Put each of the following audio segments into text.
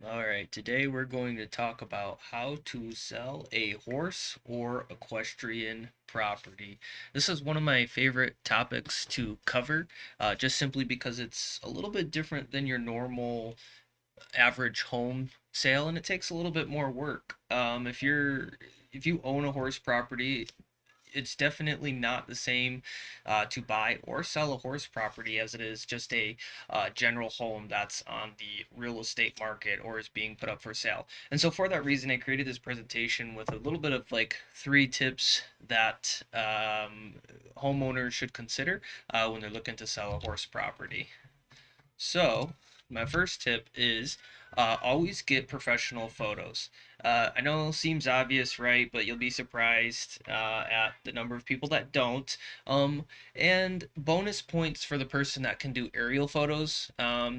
All right, today we're going to talk about how to sell a horse or equestrian property. This is one of my favorite topics to cover, just simply because it's a little bit different than your normal average home sale, and it takes a little bit more work. If you own a horse property, it's definitely not the same to buy or sell a horse property as it is just a general home that's on the real estate market or is being put up for sale. And so for that reason, I created this presentation with a little bit of like 3 tips that homeowners should consider when they're looking to sell a horse property. So, my first tip is always get professional photos. I know it seems obvious, right? But you'll be surprised at the number of people that don't. And bonus points for the person that can do aerial photos.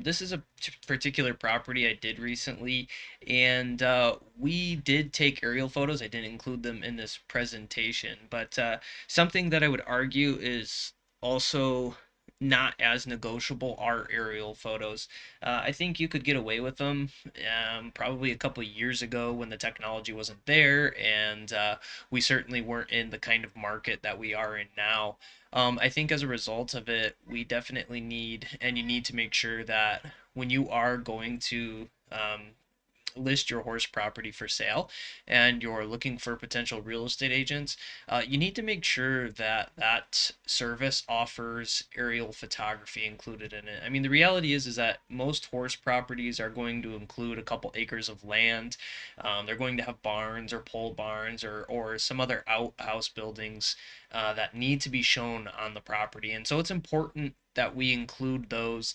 This is a particular property I did recently, and we did take aerial photos. I didn't include them in this presentation, but something that I would argue is also not as negotiable are aerial photos. I think you could get away with them probably a couple of years ago when the technology wasn't there, and we certainly weren't in the kind of market that we are in now. I think as a result of it, we definitely need, and you need to make sure that when you are going to list your horse property for sale and you're looking for potential real estate agents, you need to make sure that that service offers aerial photography included in it. I mean, the reality is that most horse properties are going to include a couple acres of land. They're going to have barns or pole barns or some other outhouse buildings that need to be shown on the property. And so it's important that we include those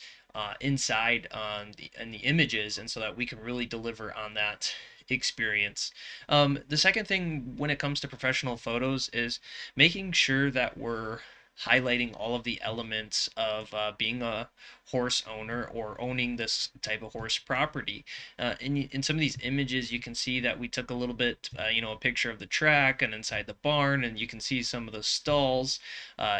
inside on the in the images, and so that we can really deliver on that experience. The second thing when it comes to professional photos is making sure that we're highlighting all of the elements of being a horse owner or owning this type of horse property. In some of these images, you can see that we took a little bit, a picture of the track and inside the barn, and you can see some of the stalls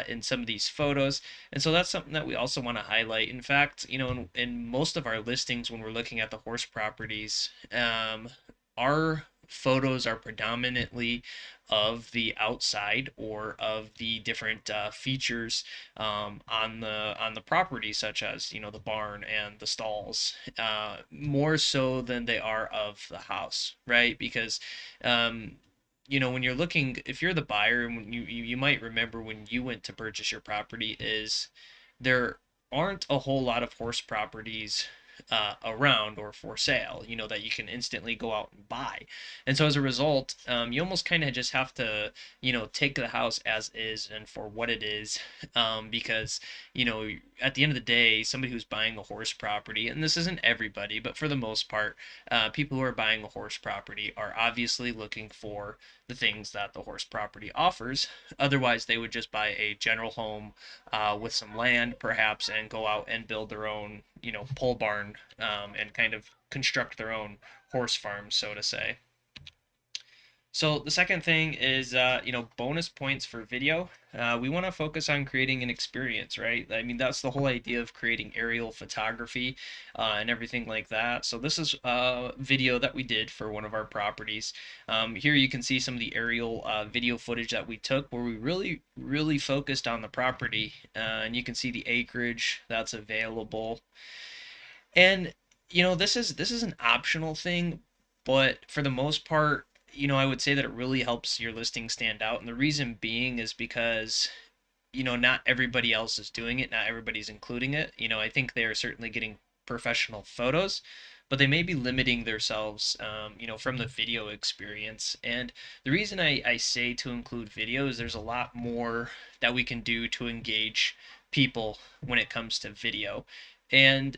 in some of these photos. And so that's something that we also want to highlight. In fact, in most of our listings, when we're looking at the horse properties, our photos are predominantly of the outside or of the different features on the property, such as the barn and the stalls, more so than they are of the house, right? Because when you're looking, if you're the buyer, and when you might remember when you went to purchase your property, is there aren't a whole lot of horse properties around or for sale, that you can instantly go out and buy. And so as a result, you almost kind of just have to, take the house as is and for what it is, because, at the end of the day, somebody who's buying a horse property, and this isn't everybody, but for the most part, people who are buying a horse property are obviously looking for the things that the horse property offers. Otherwise, they would just buy a general home with some land, perhaps, and go out and build their own, pole barn, and kind of construct their own horse farm, so to say. So the second thing is, bonus points for video. We want to focus on creating an experience, right? I mean, that's the whole idea of creating aerial photography and everything like that. So this is a video that we did for one of our properties. Here you can see some of the aerial video footage that we took, where we really, really focused on the property, and you can see the acreage that's available. And this is an optional thing, but for the most part, I would say that it really helps your listing stand out. And the reason being is because, not everybody else is doing it, not everybody's including it. I think they are certainly getting professional photos, but they may be limiting themselves, from the video experience. And the reason I say to include video is there's a lot more that we can do to engage people when it comes to video. And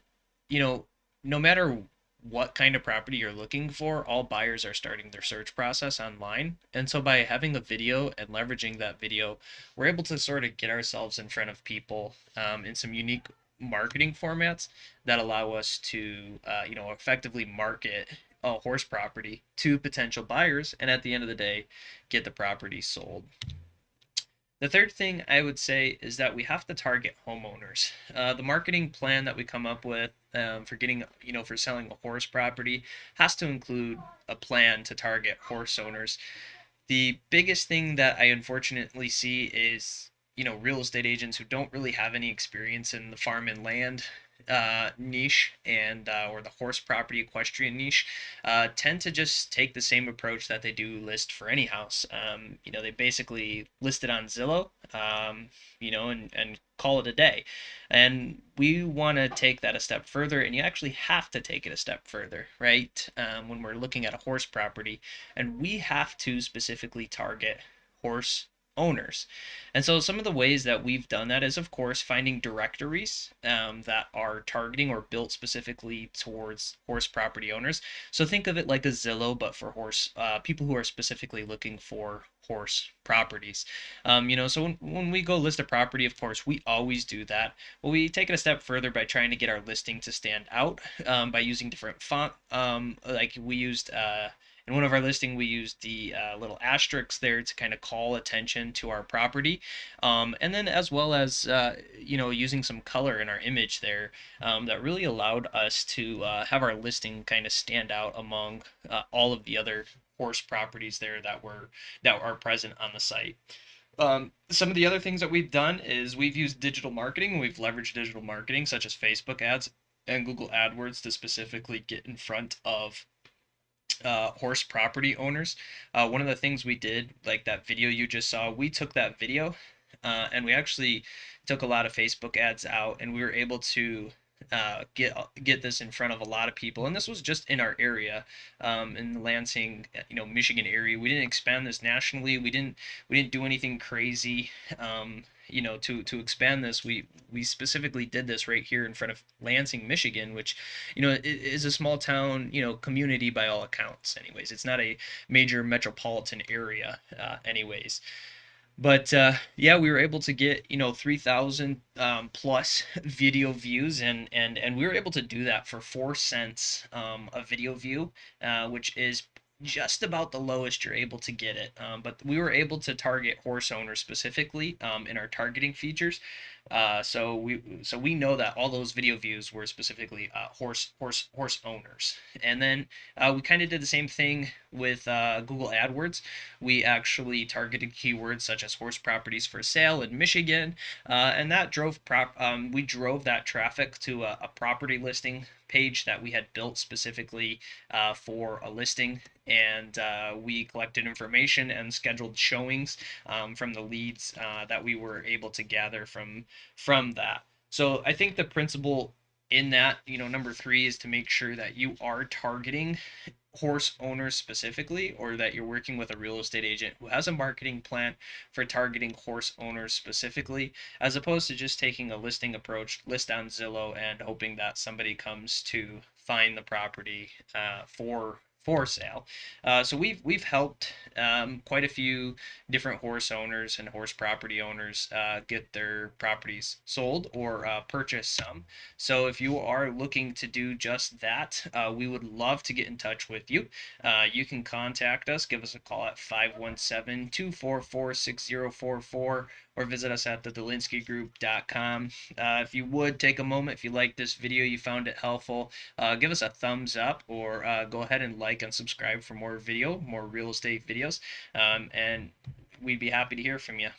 you know, no matter what kind of property you're looking for, all buyers are starting their search process online. And so by having a video and leveraging that video, we're able to sort of get ourselves in front of people in some unique marketing formats that allow us to, effectively market a horse property to potential buyers, and at the end of the day, get the property sold. The third thing I would say is that we have to target homeowners. The marketing plan that we come up with for getting, for selling a horse property has to include a plan to target horse owners. The biggest thing that I unfortunately see is, real estate agents who don't really have any experience in the farm and land niche and or the horse property equestrian niche tend to just take the same approach that they do list for any house. They basically list it on Zillow, and call it a day. And we want to take that a step further, and you actually have to take it a step further, right? When we're looking at a horse property, and we have to specifically target horse owners. And so some of the ways that we've done that is, of course, finding directories that are targeting or built specifically towards horse property owners. So think of it like a Zillow, but for horse people who are specifically looking for horse properties. So when we go list a property, of course, we always do that. Well, we take it a step further by trying to get our listing to stand out by using different font. Like we used in one of our listing, we used the little asterisks there to kind of call attention to our property, and then as well as using some color in our image there that really allowed us to have our listing kind of stand out among all of the other horse properties there that are present on the site. Some of the other things that we've done is we've used digital marketing. We've leveraged digital marketing such as Facebook ads and Google AdWords to specifically get in front of horse property owners. One of the things we did, like that video you just saw, we took that video and we actually took a lot of Facebook ads out, and we were able to get this in front of a lot of people. And this was just in our area, in the Lansing, Michigan area. We didn't expand this nationally. We didn't do anything crazy. To expand this, we specifically did this right here in front of Lansing, Michigan, which, it is a small town, community by all accounts. Anyways, it's not a major metropolitan area, anyways. But yeah, we were able to get 3,000 plus video views, and we were able to do that for 4 cents a video view, which is just about the lowest you're able to get it. But we were able to target horse owners specifically in our targeting features. So we know that all those video views were specifically horse owners. And then we kind of did the same thing with Google AdWords. We actually targeted keywords such as horse properties for sale in Michigan, and that we drove that traffic to a property listing page that we had built specifically for a listing, and we collected information and scheduled showings from the leads that we were able to gather from that. So I think the principle in that, number three, is to make sure that you are targeting horse owners specifically, or that you're working with a real estate agent who has a marketing plan for targeting horse owners specifically, as opposed to just taking a listing approach, list on Zillow, and hoping that somebody comes to find the property for sale. So we've helped quite a few different horse owners and horse property owners get their properties sold or purchase some. So if you are looking to do just that, we would love to get in touch with you. You can contact us, give us a call at 517-244-6044, or visit us at thedolinskygroup.com. If you would take a moment, if you like this video, you found it helpful, give us a thumbs up, or go ahead and like and subscribe for more real estate videos. And we'd be happy to hear from you.